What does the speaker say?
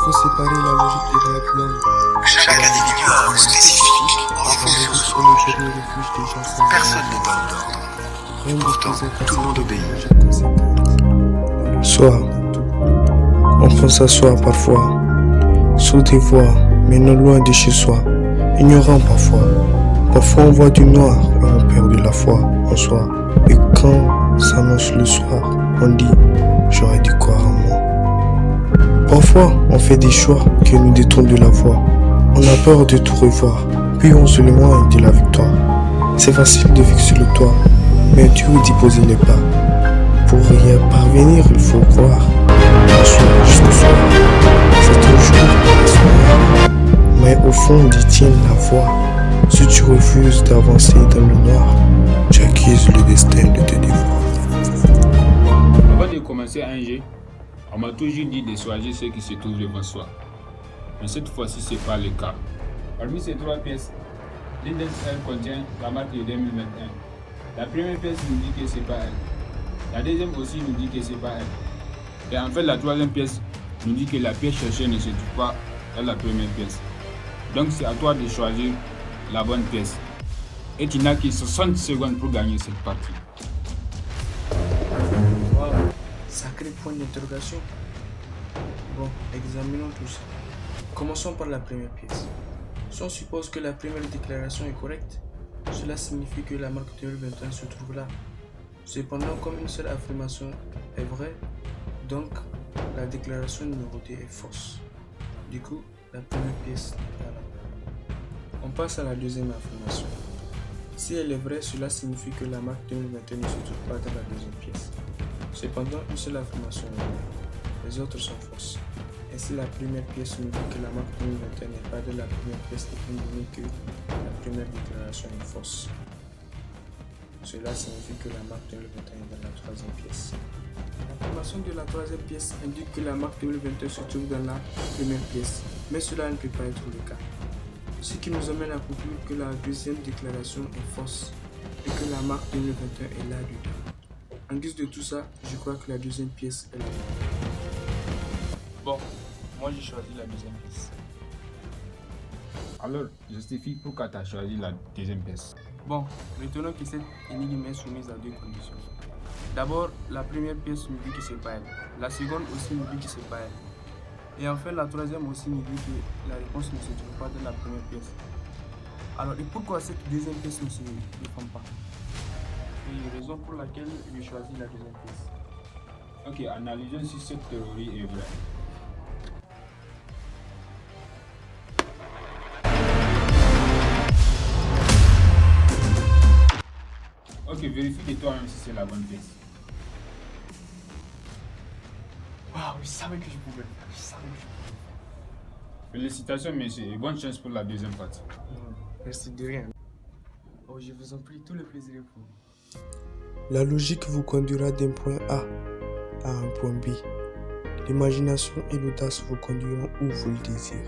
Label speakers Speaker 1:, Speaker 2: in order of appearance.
Speaker 1: faut séparer la logique de l'homme.
Speaker 2: Chaque individu a un rôle spécifique en fonction de son logique. Personne n'est dans l'ordre. Pourtant, tout le monde obéit.
Speaker 1: Soit, on pense à soi parfois, sous des voies, mais non loin de chez soi, ignorant parfois. Parfois on voit du noir et on perd de la foi en soi. Et quand s'annonce le soir, on dit j'aurais dû croire en moi. Parfois on fait des choix qui nous détournent de la voie. On a peur de tout revoir, puis on se loin de la victoire. C'est facile de fixer le toit, mais dur d'y poser les pas. Pour y parvenir, il faut croire en soi jusqu'au soir. C'est toujours la soirée. Mais au fond, dit-il la voix. Si tu refuses d'avancer dans le noir, tu acquises le destin de te dévorer.
Speaker 3: Avant de commencer un jeu, on m'a toujours dit de choisir ce qui se trouve devant soi. Mais cette fois-ci, ce n'est pas le cas. Parmi ces trois pièces, l'une d'entre elles contient la marque de 2021. La première pièce nous dit que ce n'est pas elle. La deuxième aussi nous dit que ce n'est pas elle. Et en fait, la troisième pièce nous dit que la pièce cherchée ne se trouve pas dans la première pièce. Donc c'est à toi de choisir la bonne pièce. Et tu n'as que 60 secondes pour gagner cette partie.
Speaker 1: Wow, sacré point d'interrogation. Bon, examinons tout ça. Commençons par la première pièce. Si on suppose que la première déclaration est correcte, cela signifie que la marque 2021 se trouve là. Cependant, comme une seule affirmation est vraie, donc la déclaration numéro 2 est fausse. Du coup, la première pièce n'est pas là. On passe à la deuxième affirmation. Si elle est vraie, cela signifie que la marque 2021 ne se trouve pas dans la deuxième pièce. Cependant, une seule affirmation est vraie. Les autres sont fausses. Ainsi, la première pièce nous dit que la marque 2021 n'est pas dans la première pièce, étant donné que la première déclaration est fausse. Cela signifie que la marque 2021 est dans la troisième pièce. L'affirmation de la troisième pièce indique que la marque 2021 se trouve dans la première pièce, mais cela ne peut pas être le cas. Ce qui nous amène à conclure que la deuxième déclaration est fausse et que la marque 2021 est là-dedans. En guise de tout ça, je crois que la deuxième pièce est là.
Speaker 3: Bon, moi j'ai choisi la deuxième pièce. Alors, justifie pourquoi tu as choisi la deuxième pièce.
Speaker 1: Bon, retenons que cette énigme est soumise à deux conditions. D'abord, la première pièce nous dit que c'est pas elle. La seconde aussi nous dit que c'est pas elle. Et enfin, la troisième aussi nous dit que la réponse ne se trouve pas dans la première pièce. Alors, et pourquoi cette deuxième pièce ne se défend pas? C'est la raison pour laquelle j'ai choisi la deuxième pièce.
Speaker 3: Ok, analysons si cette théorie est vraie. Ok, vérifie de toi-même si c'est la bonne pièce.
Speaker 1: Waouh, je savais que je pouvais le faire.
Speaker 3: Félicitations, messieurs, et bonne chance pour la deuxième partie.
Speaker 1: Merci de rien. Oh, je vous en prie, tout le plaisir est pour vous. La logique vous conduira d'un point A à un point B. L'imagination et l'audace vous conduiront où vous le désirez.